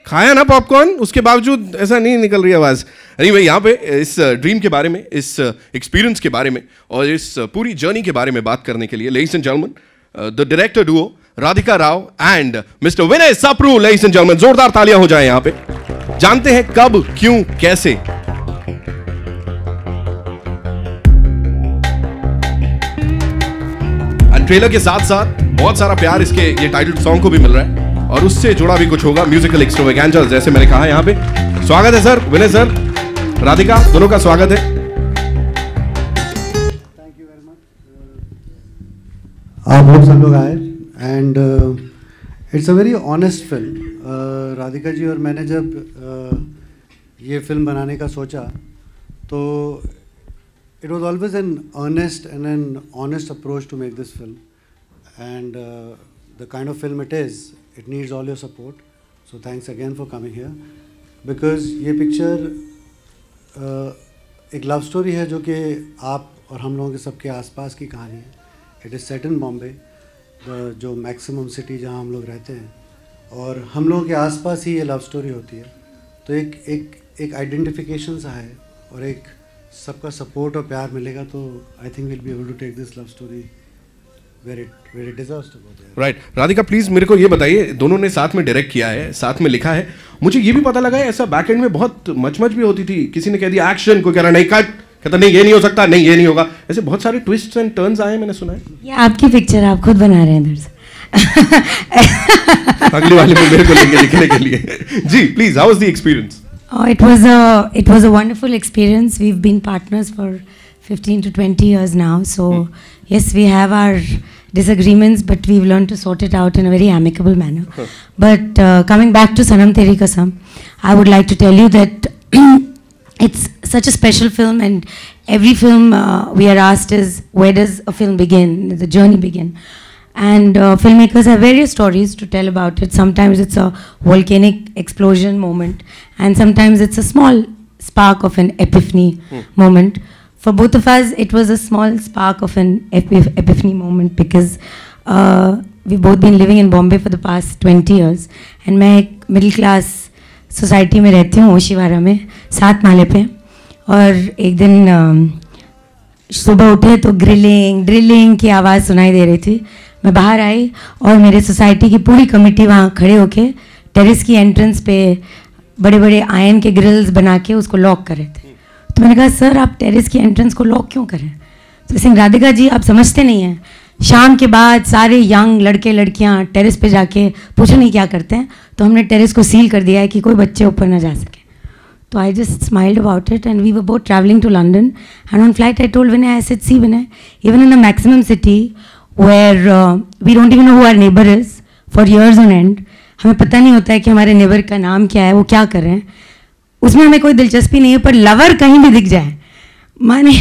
खाया ना पॉपकॉर्न, उसके बावजूद ऐसा नहीं निकल रही आवाज़। नहीं भाई, यहाँ पे इस ड्रीम के बारे में, इस एक्सपीरियंस के बारे में और इस पूरी जर्नी के बारे में बात करने के लिए ladies and gentlemen, the director Duo Radhika Rao and mister Vinay Sapru. Ladies and gentleman, जोरदार तालियां हो जाए यहाँ पे। जानते हैं कब, क्यों, कैसे। ट्रेलर के साथ साथ बहुत सारा प्यार इसके ये टाइटल सॉन्ग को भी मिल रहा है और उससे जुड़ा भी कुछ होगा, म्यूजिकल एक्स्ट्रावेगेंजा, जैसे मैंने कहा यहाँ पे। स्वागत है सर, विनय सर, राधिका, दोनों का स्वागत है। Thank you very much. आप लोग सब लोग आए and it's a very honest film. Radhika ji और मैंने जब ये फिल्म बनाने का सोचा तो it was always an earnest and an honest approach to make this film, and the kind of film it is, it needs all your support. So thanks again for coming here, because ये picture एक love story है जो कि आप और हम लोगों के सबके आसपास की कहानी है। It is set in Bombay, जो maximum city जहाँ हम लोग रहते हैं, और हम लोगों के आसपास ही ये love story होती है। तो एक identification सा है और एक सबका सपोर्ट और प्यार मिलेगा तो I think will be able to take this love story where it deserves to go. Right. Radhika please मेरे को ये बताइए, दोनों ने साथ में डायरेक्ट किया है, साथ में लिखा है, मुझे ये भी पता लगा है ऐसा बैक एंड में बहुत मच भी होती थी। किसी ने कह दिया एक्शन, कोई कह रहा नहीं कट, कहता नहीं ये नहीं हो सकता, नहीं ये नहीं होगा, ऐसे बहुत सारे ट्विस्ट्स एंड टर्न्स आए, मैंने सुना है। ये आपकी पिक्चर आप खुद बना रहे हैं इधर से। अगली वाले में मेरे को लेंगे लिखने के लिए। जी please, how was the experience? It was a wonderful experience. We've been partners for 15 to 20 years now. So yes, we have our disagreements, but we've learned to sort it out in a very amicable manner. But coming back to Sanam Teri Kasam, I would like to tell you that it's such a special film, and every film we are asked is, where does a film begin, the journey begin? And filmmakers have various stories to tell about it. Sometimes it's a volcanic explosion moment, and sometimes it's a small spark of an epiphany moment. For both of us, it was a small spark of an epiphany moment, because we've both been living in Bombay for the past 20 years. And मैं एक middle class society में रहती हूँ, ओशीवारा में, 7 माले पे। और एक दिन सुबह उठे तो ड्रिलिंग की आवाज़ सुनाई दे रही थी। मैं बाहर आई और मेरे सोसाइटी की पूरी कमेटी वहाँ खड़े होके टेरेस की एंट्रेंस पे बड़े बड़े आयरन के ग्रिल्स बना के उसको लॉक कर रहे थे। तो मैंने कहा सर आप टेरेस की एंट्रेंस को लॉक क्यों करें? तो सिंह राधिका जी आप समझते नहीं हैं, शाम के बाद सारे यंग लड़के लड़कियाँ टेरेस पे जाके पूछो नहीं क्या करते हैं, तो हमने टेरेस को सील कर दिया है कि कोई बच्चे ऊपर ना जा सके। तो I just smiled about it, and we were both traveling to London, and on flight I told Vinay, I said, see Vinay, even in a maximum city where we don't even know who our neighbor is for years on end, हमें पता नहीं होता है कि हमारे neighbour का नाम क्या है, वो क्या कर रहे हैं, उसमें हमें कोई दिलचस्पी नहीं है, पर लवर कहीं भी दिख जाए माने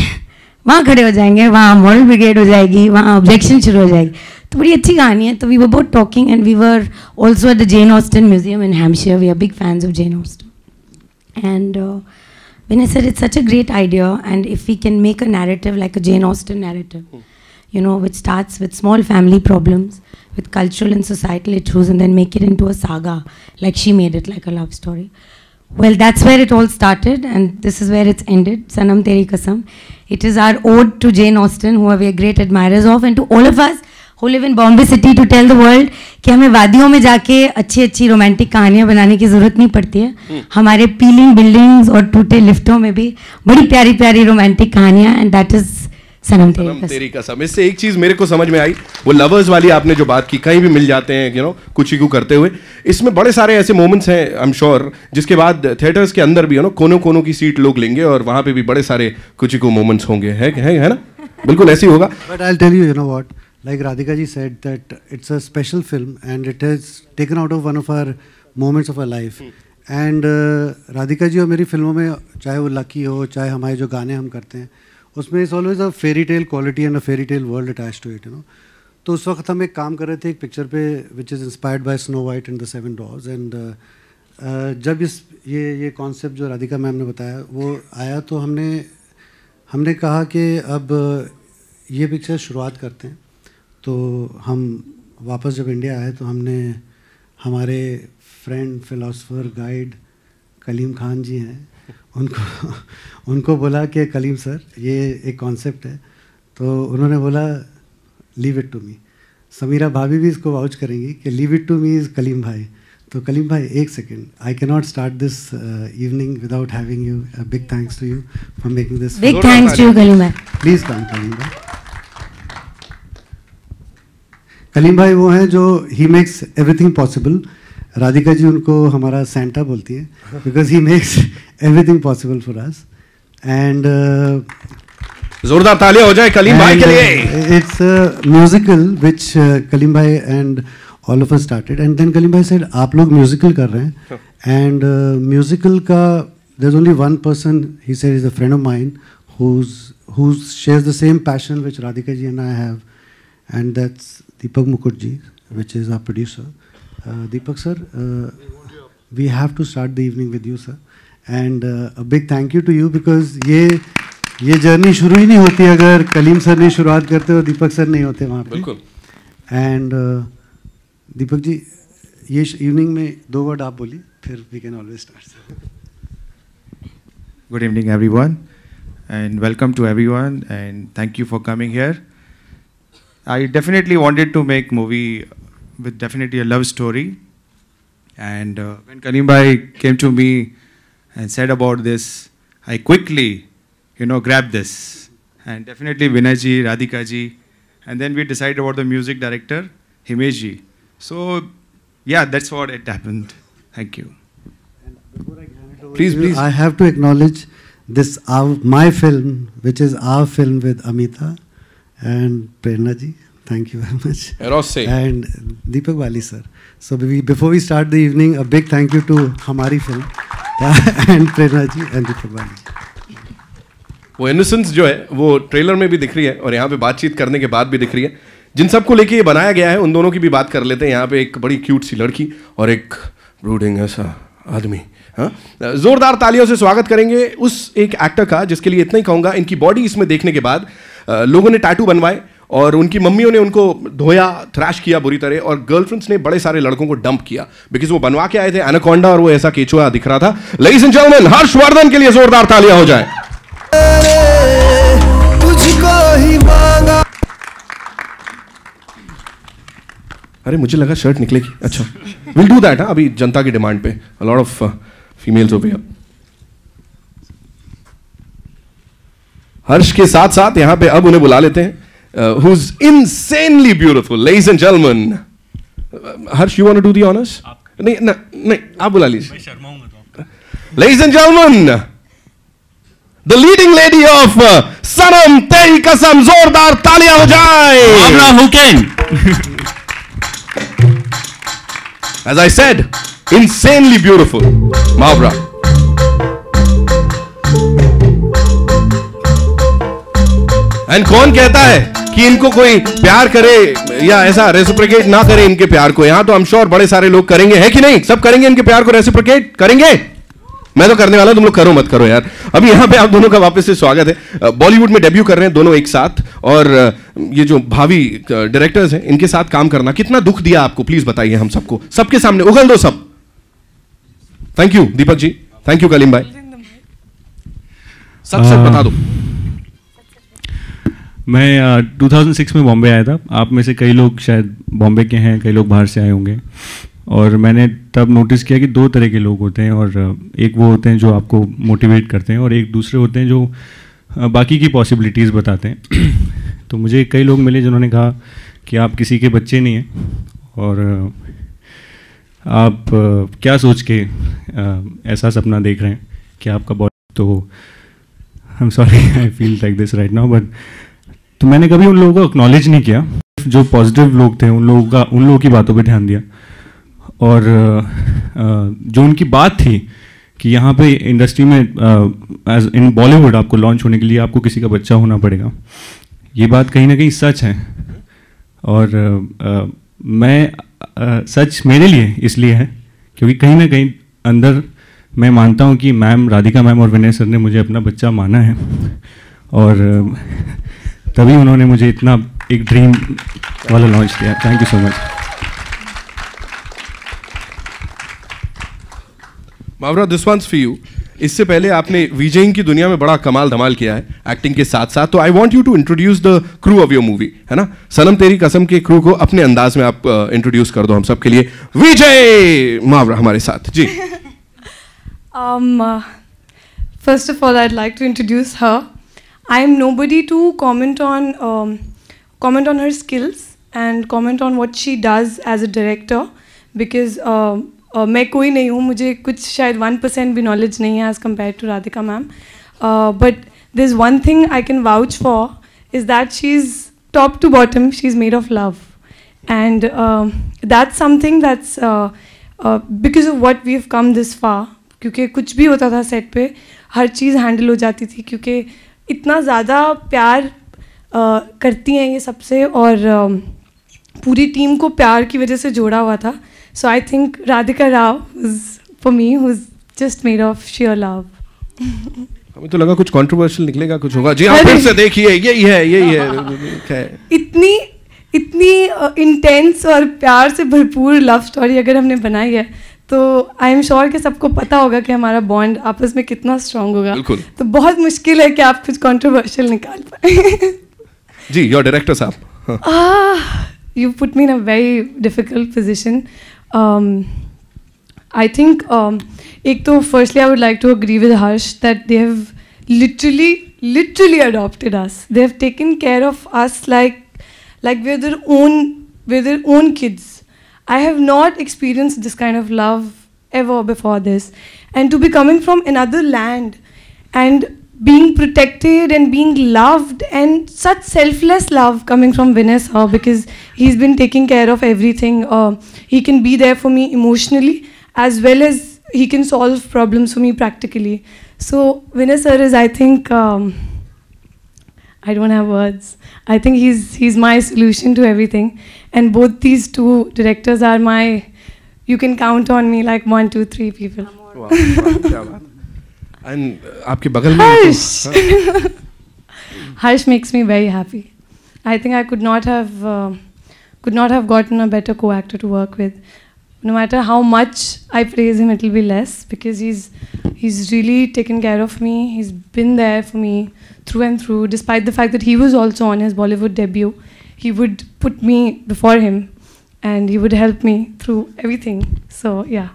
वहाँ खड़े हो जाएंगे, वहाँ मॉरल ब्रिगेड हो जाएगी, वहाँ ऑब्जेक्शन शुरू हो जाएगी। तो बड़ी अच्छी कहानी है। तो we were both talking, and we were also at the Jane Austen museum in Hampshire. We are big fans of Jane Austen, and when I said it's such a great idea, and if we can make a narrative like a Jane Austen narrative, you know, which starts with small family problems, with cultural and societal issues, and then make it into a saga, like she made it, like a love story. Well, that's where it all started, and this is where it's ended. Sanam Teri Kasam. It is our ode to Jane Austen, who we are great admirers of, and to all of us who live in Bombay city, to tell the world कि हमें वादियों में जाके अच्छी अच्छी romantic कहानियाँ बनाने की ज़रूरत नहीं पड़ती है। हमारे पीलिंग बिल्डिंग्स और टूटे लिफ्टों में भी बड़ी प्यारी प्यारी रोमांटिक कहानियाँ, एंड दैट इज सनम तेरी कसम। इससे एक चीज़ मेरे को समझ में आई, वो लवर्स वाली आपने जो बात की, कहीं भी मिल जाते हैं, यू नो, कुछ ही करते हुए। इसमें बड़े सारे ऐसे मोमेंट्स हैं, आई एम श्योर, जिसके बाद थिएटर्स के अंदर भी, यू नो, कोनों कोनों की सीट लोग लेंगे और वहाँ पे भी बड़े सारे कुछ ही मोमेंट्स होंगे, है ना? बिल्कुल ऐसे ही होगा। But I will tell you, you know what, like Radhika ji said, that it's a special film and it is taken out of one of our moments of our life. And Radhika ji और मेरी फिल्मों में, चाहे वो lucky हो, चाहे हमारे जो गाने हम करते हैं, उसमें is always a fairy tale quality and a fairy tale world attach to it, you know. तो उस वक्त हम एक काम कर रहे थे एक पिक्चर पे which is inspired by snow white and the 7 dogs, and जब ये कॉन्सेप्ट जो राधिका मैम ने बताया वो आया, तो हमने कहा कि अब ये पिक्चर शुरुआत करते हैं। तो हम वापस जब इंडिया आए तो हमने हमारे friend, philosopher, guide Kaleem Khan ji हैं, उनको बोला कि कलीम सर ये एक कॉन्सेप्ट है, तो उन्होंने बोला leave it to me. Sameera भाभी भी इसको वाउच करेंगी कि leave it to me is Kaleem भाई। तो कलीम भाई एक second, I can not start this evening without having you. A big thanks to you for making this. Big thanks to you Kaleem भाई। प्लीज़ कम कलीम भाई। कलीम भाई वो हैं जो he makes everything possible. Radhika ji उनको हमारा सेंटा बोलती है, because he makes everything possible for us. And जोरदार तालियां हो जाए कलीम भाई के लिए। It's a musical which Kaleem bhai and all of us started, and then Kaleem bhai said आप लोग म्यूजिकल कर रहे हैं, एंड म्यूजिकल का there is only one person he said is a friend of mine who shares the same passion which Radhika ji and I have, and that's Deepak Mukherjee, which is our producer. Deepak sir, we have to start the evening with you sir, and a big thank you to you, because ये journey शुरू ही नहीं होती अगर Kaleem sir नहीं शुरुआत करते और दीपक sir नहीं होते वहाँ पे। बिल्कुल। एंड दीपक जी ये इवनिंग में 2 वर्ड आप बोलिए, फिर we can always start. Good evening everyone, and welcome to everyone, and thank you for coming here. I definitely wanted to make movie with definitely a love story, and when Kaleem bhai came to me and said about this, I quickly grabbed this, and definitely Vinay ji, Radhika ji, and then we decided about the music director Himesh ji. So yeah, that's what it happened. Thank you. Please. I have to acknowledge this my film, which is our film with Amita and Prerna ji. Thank you very much. And Deepak Wali sir. So before we start the evening, a big thank you to Hamari film and Prerna ji and Deepak Wali ji. वो innocence जो है वो trailer में भी दिख रही है और यहाँ पे बातचीत करने के बाद भी दिख रही है। जिन सबको लेके ये बनाया गया है उन दोनों की भी बात कर लेते हैं। यहाँ पे एक बड़ी क्यूट सी लड़की और एक ब्रूडिंग ऐसा आदमी। हाँ, जोरदार तालियों से स्वागत करेंगे उस एक एक्टर का जिसके लिए इतना ही कहूँगा, इनकी बॉडी इसमें देखने के बाद लोगों ने टैटू बनवाए और उनकी मम्मियों ने उनको धोया, थ्रैश किया बुरी तरह, और गर्लफ्रेंड्स ने बड़े सारे लड़कों को डंप किया बिकॉज वो बनवा के आए थे एनाकोंडा और वो ऐसा केचुआ दिख रहा था। लेडीज एंड जेंटलमैन, हर्षवर्धन के लिए जोरदार तालियां हो जाए। तुझको ही मांगा। अरे मुझे लगा शर्ट निकलेगी। अच्छा, विल डू दैट। अभी जनता की डिमांड पे a lot of females over here. Harsh के साथ साथ यहां पे अब उन्हें बुला लेते हैं who is insanely beautiful. Ladies and gentlemen, Harsh you want to do the honours? नहीं आप बुला लीजिए। Ladies and gentlemen, the leading lady of Sanam Teri Kasam, जोरदार तालियां हो जाए। As I said, insanely beautiful, Mahabra. And कौन कहता है कि इनको कोई प्यार करे या ऐसा रेसिप्रोकेट ना करे इनके प्यार को? यहां तो I'm sure बड़े सारे लोग करेंगे, है कि नहीं? सब करेंगे इनके प्यार को रेसिप्रोकेट करेंगे। मैं तो करने वाला, तुम लोग करो मत करो यार। अभी यहाँ पे आप दोनों का वापस से स्वागत है। बॉलीवुड में डेब्यू कर रहे हैं दोनों एक साथ, और ये जो भावी डायरेक्टर्स हैं इनके साथ काम करना कितना दुख दिया आपको, प्लीज बताइए हम सबको, सबके सामने उगल दो सब। Thank you Deepak ji, thank you Kaleem भाई, सच सच बता दो। मैं 2006 में बॉम्बे आया था। आप में से कई लोग शायद बॉम्बे के हैं, कई लोग बाहर से आए होंगे, और मैंने तब नोटिस किया कि 2 तरह के लोग होते हैं, और एक वो होते हैं जो आपको मोटिवेट करते हैं, और एक दूसरे होते हैं जो बाकी की पॉसिबिलिटीज़ बताते हैं। तो मुझे कई लोग मिले जिन्होंने कहा कि आप किसी के बच्चे नहीं हैं, और आप क्या सोच के ऐसा सपना देख रहे हैं कि आपका बॉडी। तो I am sorry, I feel like this right now, but तो मैंने कभी उन लोगों को एक्नॉलेज नहीं किया जो पॉजिटिव लोग थे, उन लोगों की बातों पे ध्यान दिया, और जो उनकी बात थी कि यहाँ पे इंडस्ट्री में एज इन बॉलीवुड आपको लॉन्च होने के लिए आपको किसी का बच्चा होना पड़ेगा, ये बात कहीं ना कहीं सच है। और मैं सच मेरे लिए इसलिए है क्योंकि कहीं ना कहीं अंदर मैं मानता हूँ कि मैम राधिका मैम और विनय सर ने मुझे अपना बच्चा माना है, और तभी उन्होंने मुझे इतना एक ड्रीम वाला लॉन्च किया। Thank you so much. Mawra, this one's for you. इससे पहले आपने वीजिंग की दुनिया में बड़ा कमाल धमाल किया है एक्टिंग के साथ साथ, तो I want you to introduce the crew of your movie, है ना? सनम तेरी कसम के क्रू को अपने अंदाज में आप इंट्रोड्यूस कर दो हम सब के लिए. विजय मावरा हमारे साथ जी. First of all, I'd like to introduce her. I am nobody to comment on her skills and comment on what she does as a director, because मैं कोई नहीं हूँ, मुझे कुछ शायद 1% भी knowledge नहीं है as compared to Radhika ma'am. But there's one thing I can vouch for is that she's top to bottom, she's made of love, and that's something that's because of what we've come this far. क्योंकि कुछ भी होता था set पे, हर चीज़ handle हो जाती थी, क्योंकि इतना ज़्यादा प्यार करती हैं ये सबसे, और पूरी टीम को प्यार की वजह से जोड़ा हुआ था. So I think Radhika Rao for me who is just made of sheer love. हमें तो लगा कुछ कंट्रोवर्शियल निकलेगा, कुछ होगा. जी आप फिर से देखिए, यही है. इतनी इंटेंस और प्यार से भरपूर लव स्टोरी अगर हमने बनाई है, तो आई एम श्योर कि सबको पता होगा कि हमारा बॉन्ड आपस में कितना स्ट्रांग होगा. तो बहुत मुश्किल है कि आप कुछ कंट्रोवर्शियल निकाल पाए. जी, योर डायरेक्टर साहब. You put me in a very difficult position. I think एक तो firstly I would like to agree with Harsh that they have literally adopted us. They have taken care of us like we're their own kids. I have not experienced this kind of love ever before this. And to be coming from another land and being protected and being loved, and such selfless love coming from Vinay sir, because he's been taking care of everything. He can be there for me emotionally as well as he can solve problems for me practically. So Vinay sir is, I think, I don't have words. I think he's my solution to everything. And both these two directors are my, you can count on me like 1, 2, 3 people. Wow, क्या बात. And आपके बगल में Harsh. Harsh makes me very happy. I think I could not have gotten a better co-actor to work with. No matter how much I praise him, it will be less, because he's really taken care of me. He's been there for me through and through, despite the fact that he was also on his Bollywood debut. He would put me before him, and he would help me through everything. So yeah,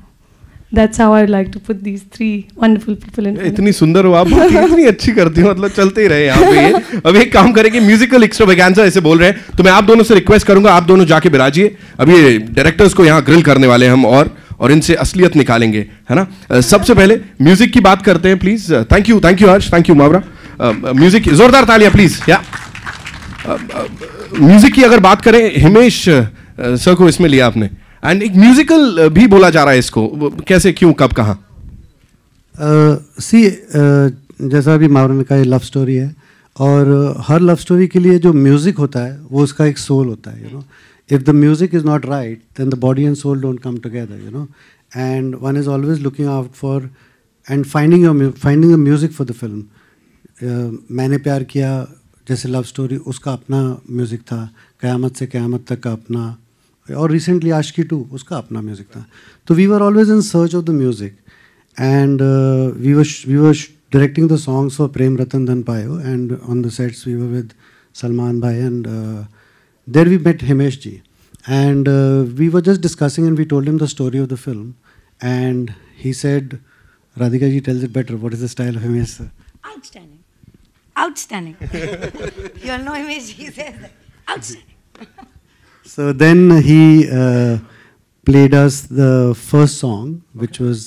that's how I would like to put these 3 wonderful people in. इतनी सुंदर हो आप, इतनी अच्छी करती हो, मतलब चलते ही रहे यहाँ पे ये. अब एक काम करेंगे, म्यूजिकल एक्स्ट्रावेगेंजा ऐसे बोल रहे हैं, तो मैं आप दोनों से रिक्वेस्ट करूंगा, आप दोनों जाके बिराजिए. अब ये डायरेक्टर्स को यहाँ ग्रिल करने वाले हम, और इनसे असलियत निकालेंगे, है ना? सबसे पहले म्यूजिक की बात करते हैं please. Thank you Harsh, thank you Mawra. Music, जोरदार तालियां प्लीज. या म्यूजिक की अगर बात करें, हिमेश सर को इसमें लिया आपने, एंड एक म्यूजिकल भी बोला जा रहा है इसको, कैसे, क्यों, कब, कहाँ? जैसा अभी मावरा ने कहा, लव स्टोरी है, और हर लव स्टोरी के लिए जो म्यूजिक होता है वो उसका एक सोल होता है. You know, if the music is not right, then the body and soul don't come together, you know. And one is always looking out for and finding the music for the film. मैंने प्यार किया जैसे love story, उसका अपना music था. क़यामत से क़यामत तक का अपना, और रिसेंटली आशिकी 2, उसका अपना म्यूज़िक था. तो we were always in search of the music, and we were directing the songs for Prem Ratan Dhan Payo, and on the sets we were with Salman bhai, and there we met Himesh ji, and we were just discussing, and we told him the story of the film, and he said, Radhika ji tells it better. What is the style of Himesh sir? Outstanding. You all know Himesh ji says that. Outstanding. So then he played us the first song, which was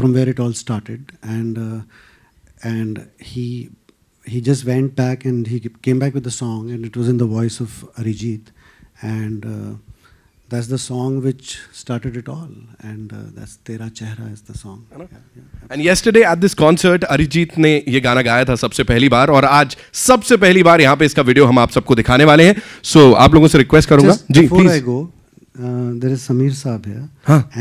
from where it all started, and he just went back and he came back with the song, and it was in the voice of Arijit, and that's the song which started it all, and that's Tera Chehra is the song. And yesterday at this concert, Arijit ने ये गाना गाया था सबसे पहली बार, और आज सबसे पहली बार यहाँ पे इसका वीडियो हम आप सबको दिखाने वाले हैं. So आप लोगों से रिक्वेस्ट करूंगा जी, before please. I go, there is Sameer Saab here,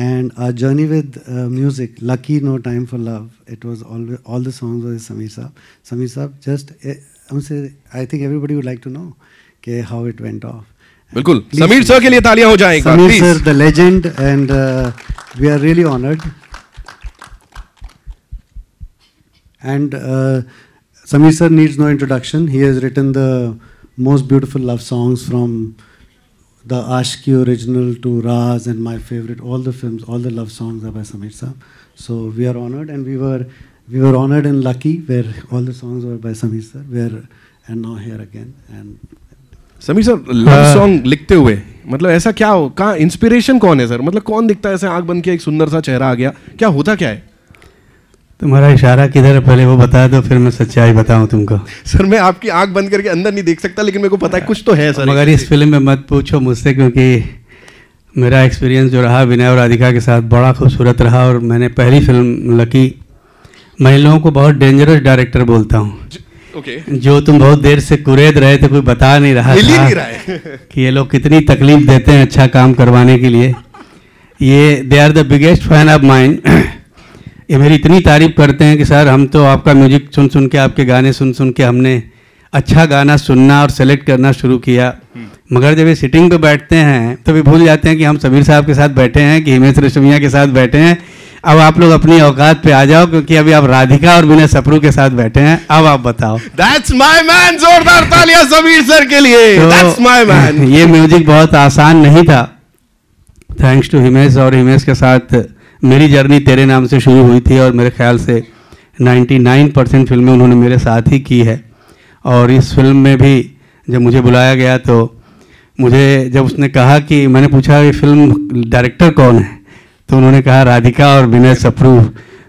and our journey with music, Lucky No Time for Love, it was all the songs were Sameer Saab. Sameer Saab, just I think everybody would like to know how it went off. बिल्कुल, Sameer sir के लिए तालियां हो जाएं एक बार, Sameer please. sir, the legend, and we are really honored. And Sameer sir needs no introduction. He has written the most beautiful love songs from the Ashki original to Raz and my favorite, all the films, all the love songs are by Sameer sir. So we are honored, and we were honored in Lucky where all the songs were by Sameer sir. And now here again. And Sameer sir, love song लिखते हुए मतलब ऐसा क्या हो, कहाँ inspiration कौन है sir? मतलब कौन दिखता है ऐसे आंख बन के एक सुंदर सा चेहरा आ गया, क्या होता क्या है? तुम्हारा इशारा किधर है पहले वो बता दो, फिर मैं सच्चाई बताऊं तुमको। सर मैं आपकी आंख बंद करके अंदर नहीं देख सकता, लेकिन मेरे को पता है कुछ तो है सर। मगर इस फिल्म में मत पूछो मुझसे, क्योंकि मेरा एक्सपीरियंस जो रहा विनय और राधिका के साथ बड़ा खूबसूरत रहा। और मैंने पहली फिल्म लकी, मैं इन लोगों को बहुत डेंजरस डायरेक्टर बोलता हूँ। जो तुम बहुत देर से कुरेद रहे थे, कोई बता नहीं रहा था कि ये लोग कितनी तकलीफ देते हैं अच्छा काम करवाने के लिए। ये they are the biggest fan of mine. ये मेरी इतनी तारीफ करते हैं कि सर हम तो आपका म्यूजिक सुन सुन के, आपके गाने सुन सुन के हमने अच्छा गाना सुनना और सेलेक्ट करना शुरू किया। मगर जब ये सिटिंग पे बैठते हैं तो भी भूल जाते हैं कि हम समीर साहब के साथ बैठे हैं, कि हिमेश रेशमिया के साथ बैठे हैं। अब आप लोग अपनी औकात पे आ जाओ, क्योंकि अभी आप राधिका और विनय सप्रू के साथ बैठे हैं। अब आप बताओ। That's my man, जोरदार तालियां समीर सर के लिए। तो That's my man। ये म्यूजिक बहुत आसान नहीं था। थैंक्स टू हिमेश, और हिमेश के साथ मेरी जर्नी तेरे नाम से शुरू हुई थी, और मेरे ख्याल से 99% फिल्में उन्होंने मेरे साथ ही की है। और इस फिल्म में भी जब मुझे बुलाया गया तो मुझे जब उसने कहा कि, मैंने पूछा ये फिल्म डायरेक्टर कौन है, तो उन्होंने कहा राधिका और विनय सप्रू।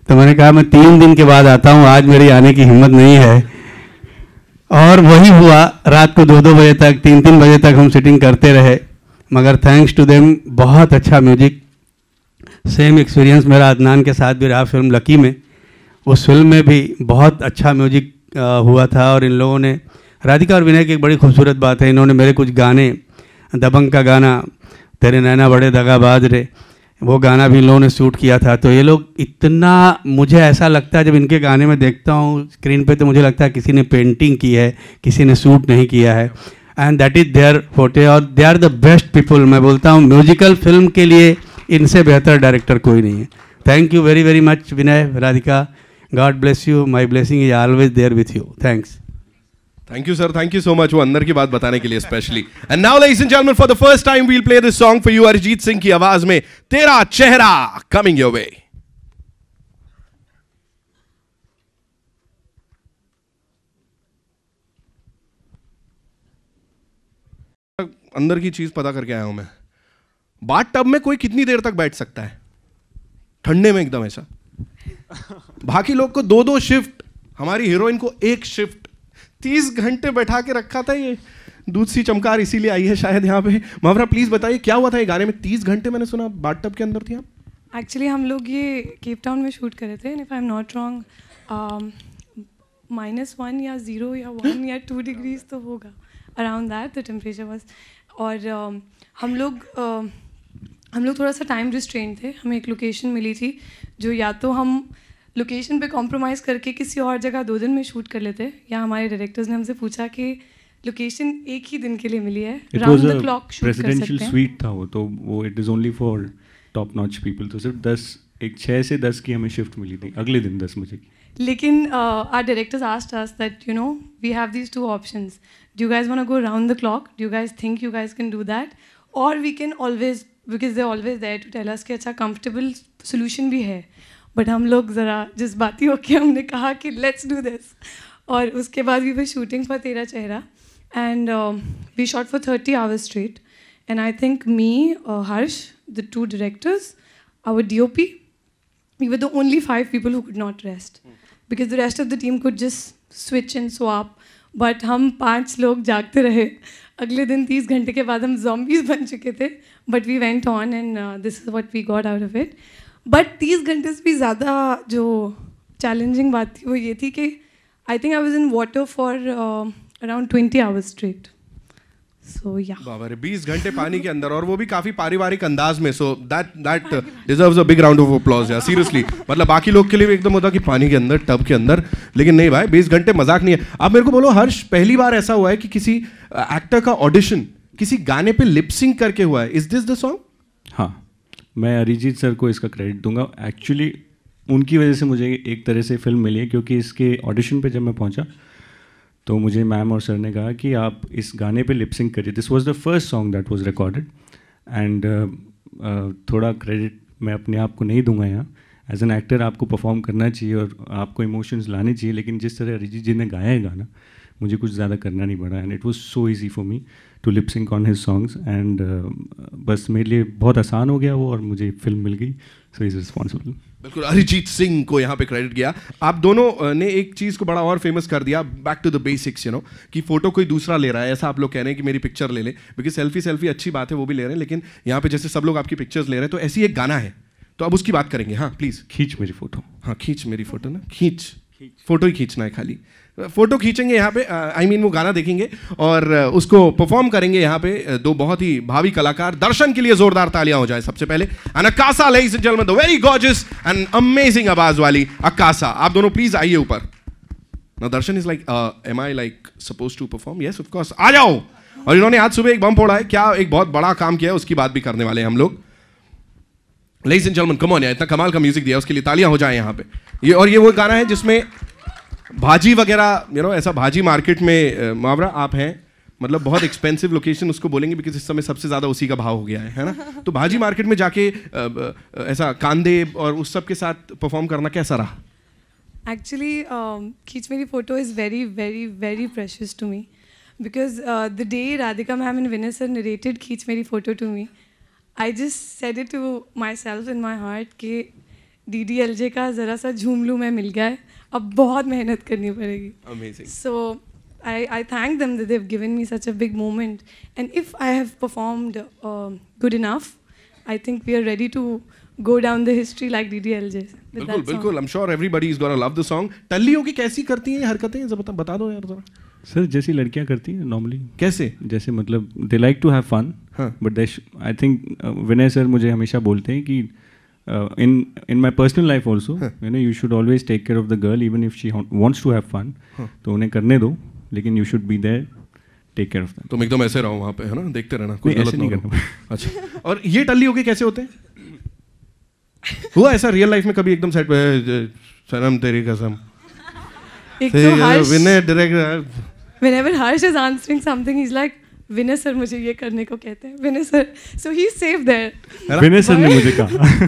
तो मैंने कहा मैं 3 दिन के बाद आता हूँ, आज मेरी आने की हिम्मत नहीं है। और वही हुआ, रात को 2-2 बजे तक, 3-3 बजे तक हम सिटिंग करते रहे। मगर थैंक्स टू देम बहुत अच्छा म्यूजिक। सेम एक्सपीरियंस मेरा अदनान के साथ भी रहा फिल्म लकी में। उस फिल्म में भी बहुत अच्छा म्यूजिक हुआ था। और इन लोगों ने, राधिका और विनय की एक बड़ी खूबसूरत बात है, इन्होंने मेरे कुछ गाने, दबंग का गाना तेरे नैना बड़े दगाबाज रे, वो गाना भी इन लोगों ने शूट किया था। तो ये लोग इतना, मुझे ऐसा लगता है जब इनके गाने में देखता हूँ स्क्रीन पे, तो मुझे लगता है किसी ने पेंटिंग की है, किसी ने शूट नहीं किया है। And that is there photo, और they are the best people. मैं बोलता हूँ म्यूजिकल फिल्म के लिए इनसे बेहतर डायरेक्टर कोई नहीं है। Thank you very very much Vinay, Radhika, God bless you, my blessing is always there with you. Thanks. Thank you sir, thank you so much वो अंदर की बात बताने के लिए specially. And now ladies and gentlemen, for the first time we'll play this song for you, Arijit Singh की आवाज में तेरा चेहरा, coming your way। अंदर की चीज पता करके आया हूं मैं। बाथ टब में कोई कितनी देर तक बैठ सकता है ठंडे में एकदम ऐसा? बाकी लोग को 2-2 शिफ्ट, हमारी हीरोइन को 1 शिफ्ट, 30 घंटे बैठा के रखा था। ये दूध सी चमकार इसीलिए आई है शायद यहाँ पे। मावरा प्लीज बताइए क्या हुआ था ये गाने में? 30 घंटे मैंने सुना बाथ टब के अंदर थी आप। एक्चुअली हम लोग ये केप टाउन में शूट करे थे, if I am not wrong -1 या 0 या 1 या 2 डिग्रीज तो होगा, around that the temperature was. और हम लोग थोड़ा सा टाइम रिस्ट्रेन थे। हमें एक लोकेशन मिली थी जो या तो हम लोकेशन पे कॉम्प्रोमाइज़ करके किसी और जगह 2 दिन में शूट कर लेते, या हमारे डायरेक्टर्स ने हमसे पूछा कि लोकेशन एक ही दिन के लिए मिली है, राउंड द क्लॉक शूट कर सकते हैं। प्रेसिडेंशियल स्वीट था वो, तो वो it is only for top notch people. तो सिर्फ 6 से 10 की हमें शिफ्ट मिली थी, अगले दिन 10 बजे की। लेकिन our directors asked us that you know we have these 2 options, do you guys want to go round the clock, do you guys think you guys can do that, और we can always, because they always there to tell us कि अच्छा comfortable solution भी है। But हम लोग ज़रा जज्बाती होके हमने कहा कि लेट्स डू दिस। और उसके बाद we were shooting for Tera Chehra, and we shot for 30 hours straight, and I think me, Harsh, the 2 directors, our DOP, we were the only 5 people who could not rest, because the rest of the team could just switch and swap, but हम 5 लोग जागते रहे। अगले दिन 30 घंटे के बाद हम zombies बन चुके थे, but we went on and this is what we got out of it। But 30 घंटे से भी ज़्यादा जो चैलेंजिंग बात थी वो ये थी कि I think I was in water for around 20 hours straight। सो या बाबा रे, 20 घंटे पानी के अंदर, और वो भी काफी पारिवारिक अंदाज में। So that deserves a big round of applause यार, सीरियसली। मतलब बाकी लोग के लिए भी एकदम होता कि पानी के अंदर, टब के अंदर, लेकिन नहीं भाई, 20 घंटे मजाक नहीं है। आप मेरे को बोलो हर्ष, पहली बार ऐसा हुआ है कि किसी एक्टर का ऑडिशन किसी गाने पे लिपसिंग करके हुआ है? Is this the song? हाँ, मैं अरिजीत सर को इसका क्रेडिट दूंगा। एक्चुअली उनकी वजह से मुझे एक तरह से फिल्म मिली है, क्योंकि इसके ऑडिशन पे जब मैं पहुंचा तो मुझे मैम और सर ने कहा कि आप इस गाने पे लिपसिंग करिए. This was the first song that was recorded and थोड़ा क्रेडिट मैं अपने आप को नहीं दूंगा यहाँ. एज एन एक्टर आपको परफॉर्म करना चाहिए और आपको इमोशंस लाने चाहिए, लेकिन जिस तरह अरिजीत जी ने गाया है गाना, मुझे कुछ ज़्यादा करना नहीं पड़ा. And it was so easy for me to lip sync on his songs and बस मेरे लिए बहुत आसान हो गया वो, और मुझे फिल्म मिल गई. So is responsible. बिल्कुल, अरिजीत सिंह को यहाँ पे क्रेडिट गया. आप दोनों ने एक चीज़ को बड़ा और फेमस कर दिया, back to the basics, you know, कि फोटो कोई दूसरा ले रहा है, ऐसा आप लोग कह रहे हैं कि मेरी पिक्चर ले ले. बिकॉज सेल्फी अच्छी बात है, वो भी ले रहे हैं, लेकिन यहाँ पे जैसे सब लोग आपकी पिक्चर्स ले रहे हैं, तो ऐसी एक गाना है, तो अब उसकी बात करेंगे. हाँ प्लीज़. खींच मेरी फ़ोटो. हाँ खींच मेरी फोटो ना, खींच फोटो ही खींचना है, खाली फोटो खींचेंगे यहाँ पे. आई मीन वो गाना देखेंगे और उसको परफॉर्म करेंगे यहाँ पे दो बहुत ही भावी कलाकार. दर्शन के लिए जोरदार तालियां हो जाए सबसे पहले. And Akasa, ladies and gentlemen, the very gorgeous and amazing आवाज वाली अक्कासा. आप दोनों प्लीज आइए ऊपर. Now Darshan is like, am I like suppose to perform? Yes of course, आ जाओ. और इन्होंने आज सुबह एक बम फोड़ा है, क्या एक बहुत बड़ा काम किया है, उसकी बात भी करने वाले हैं हम लोग. Ladies and gentleman, come on यार, इतना कमाल का म्यूजिक दिया, उसके लिए तालियां हो जाए यहाँ पे. ये वो गाना है जिसमें भाजी वगैरह, यू नो, ऐसा भाजी मार्केट में मुहावरा आप हैं, मतलब बहुत एक्सपेंसिव लोकेशन उसको बोलेंगे, बिकॉज इस समय सबसे ज़्यादा उसी का भाव हो गया है ना. तो भाजी मार्केट में जाके ऐसा कांदे और उस सब के साथ परफॉर्म करना कैसा रहा? Actually, खींच मेरी photo is very, very, very precious to me. Because the day Radhika ma'am and Vinay sir narrated खींच मेरी photo to me, I just said it to myself in my heart कि DDLJ का ज़रा सा झूम लूँ मैं मिल गया है, अब बहुत मेहनत करनी पड़ेगी. Amazing. So I thank them that they've given me such a big moment. And if I have performed good enough, I think we are ready to go down the history like DDLJ. बिल्कुल बिल्कुल. I'm sure everybody is gonna love the song. टल्लियों की कैसी करती हैं हरकतें, जरा बता दो यार जरा. सर जैसी लड़कियां करती हैं नॉर्मली. कैसे? जैसे मतलब they like to have fun, but I think Vinay sir मुझे हमेशा बोलते हैं कि in my personal life also, you know, you should always take care of the girl even if she wants to have fun. तो उन्हें करने दो, लेकिन you should be there, take care of them. तुम एकदम ऐसे रहो वहाँ पे, है ना, देखते रहना, कुछ नहीं, गलत नहीं करना. अच्छा, और ये टल्ली होके कैसे होते हैं? हुआ ऐसा रियल लाइफ में कभी एकदम सेट पे, सनम तेरी कसम, एक तो Harsh, Vinay director, whenever Harsh is answering something, he's like, Vinay sir मुझे ये करने को कहते हैं, Vinay sir, so he's safe there. Vinay sir ने मुझे कहा